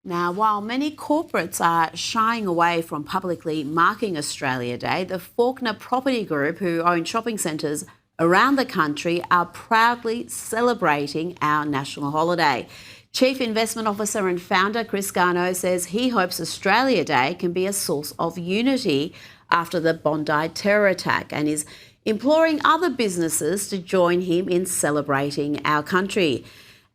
Now, while many corporates are shying away from publicly marking Australia Day, the Fawkner Property Group, who own shopping centres around the country, are proudly celebrating our national holiday. Chief Investment Officer and founder Chris Garnaut says he hopes Australia Day can be a source of unity after the Bondi terror attack and is imploring other businesses to join him in celebrating our country.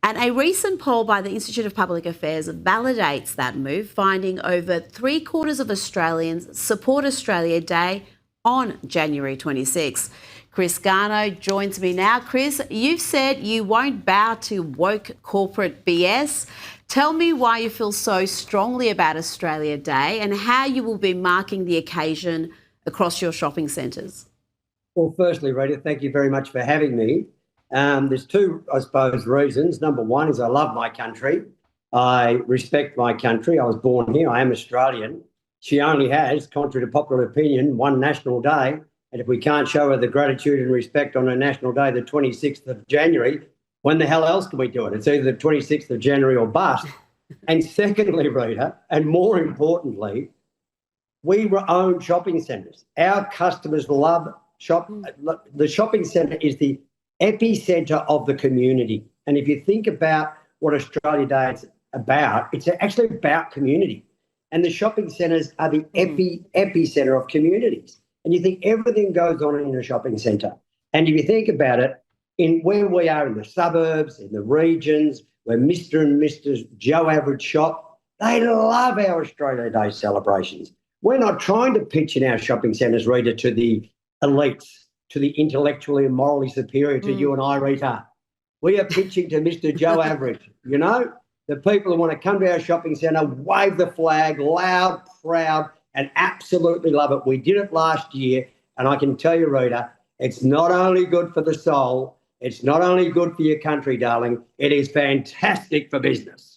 And a recent poll by the Institute of Public Affairs validates that move, finding over 3/4 of Australians support Australia Day on January 26. Chris Garnaut joins me now. Chris, you've said you won't bow to woke corporate BS. Tell me why you feel so strongly about Australia Day and how you will be marking the occasion across your shopping centres. Well, firstly, Rita, thank you very much for having me. There's two, I suppose, reasons. Number one is I love my country. I respect my country. I was born here. I am Australian. She only has, contrary to popular opinion, one national day. And if we can't show her the gratitude and respect on her national day, the 26th of January, when the hell else can we do it? It's either the 26th of January or bust. And secondly, Rita, and more importantly, we own shopping centres. Our customers love shop. The shopping centre is the epicentre of the community. And if you think about what Australia Day is about, it's actually about community. And the shopping centres are the epicentre of communities. And you think everything goes on in a shopping centre. And if you think about it, in where we are in the suburbs, in the regions, where Mr. and Mrs. Joe Average shop, they love our Australia Day celebrations. We're not trying to pitch in our shopping centres, Rita, to the elites, to the intellectually and morally superior to you and I, Rita. We are pitching to Mr. Joe Average, the people who want to come to our shopping centre, wave the flag, loud, proud, and absolutely love it. We did it last year, and I can tell you, Rita, it's not only good for the soul, it's not only good for your country, darling, it is fantastic for business.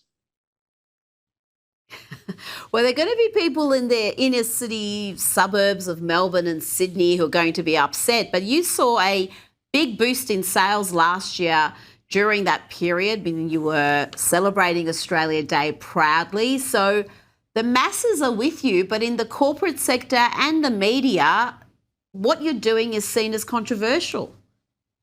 Well, there are going to be people in the inner city suburbs of Melbourne and Sydney who are going to be upset, but you saw a big boost in sales last year during that period when you were celebrating Australia Day proudly. So the masses are with you, but in the corporate sector and the media, what you're doing is seen as controversial.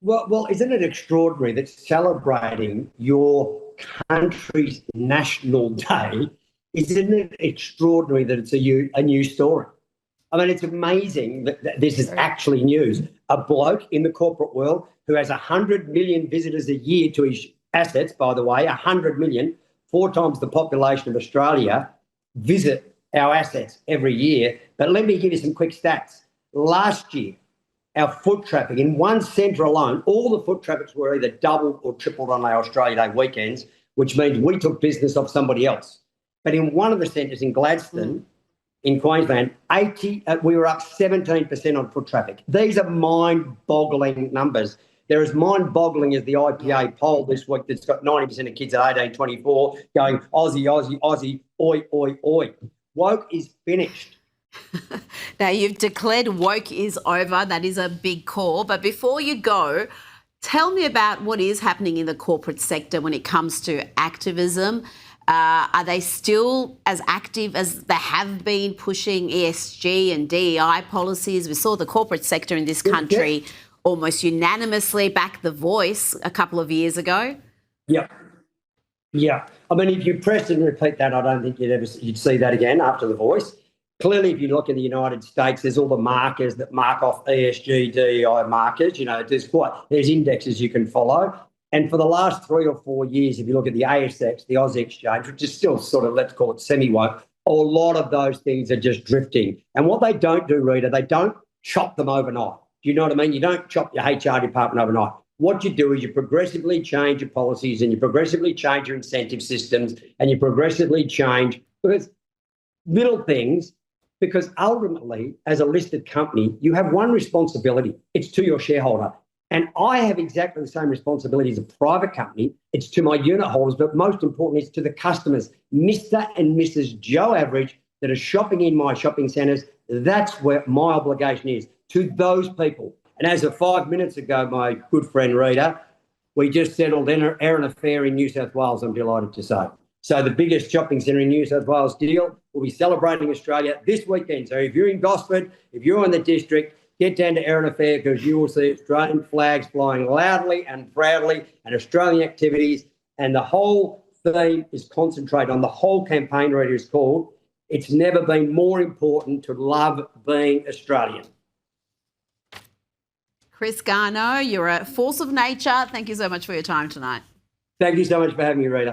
Well, isn't it extraordinary that celebrating your country's national day, isn't it extraordinary that it's a news story? I mean, it's amazing that this is actually news. A bloke in the corporate world who has 100 million visitors a year to his assets, by the way, 100 million, 4 times the population of Australia, visit our assets every year. But let me give you some quick stats. Last year, our foot traffic in one centre alone, all the foot traffics were either doubled or tripled on our Australia Day weekends, which means we took business off somebody else. But in one of the centres in Gladstone, in Queensland, we were up 17% on foot traffic. These are mind-boggling numbers. They're as mind-boggling as the IPA poll this week that's got 90% of kids at 18, 24 going, Aussie, Aussie, Aussie, oi, oi, oi. Woke is finished. Now, you've declared woke is over. That is a big call. But before you go, tell me about what is happening in the corporate sector when it comes to activism. Are they still as active as they have been pushing ESG and DEI policies? We saw the corporate sector in this country almost unanimously back The Voice a couple of years ago. Yeah. I mean, if you press and repeat that, I don't think you'd see that again after The Voice. Clearly, if you look in the United States, there's all the markers that mark off ESG, DEI markers. There's indexes you can follow. And for the last 3 or 4 years, if you look at the ASX, the Aussie Exchange, which is still sort of, let's call it semi-woke, a lot of those things are just drifting. And what they don't do, Rita, they don't chop them overnight. Do you know what I mean? You don't chop your HR department overnight. What you do is you progressively change your policies and you progressively change your incentive systems and you progressively change little things, because ultimately, as a listed company, you have one responsibility. It's to your shareholder. And I have exactly the same responsibility as a private company. It's to my unit holders, but most importantly, it's to the customers, Mr. and Mrs. Joe Average, that are shopping in my shopping centres. That's where my obligation is, to those people. And as of 5 minutes ago, my good friend Rita, we just settled an affair in New South Wales, I'm delighted to say. So the biggest shopping centre in New South Wales deal will be celebrating Australia this weekend. So if you're in Gosford, if you're in the district, get down to Erina Fair because you will see Australian flags flying loudly and proudly and Australian activities. And the whole theme is concentrated on the whole campaign, Rita, is called "It's Never Been More Important to Love Being Australian." Chris Garnaut, you're a force of nature. Thank you so much for your time tonight. Thank you so much for having me, Rita.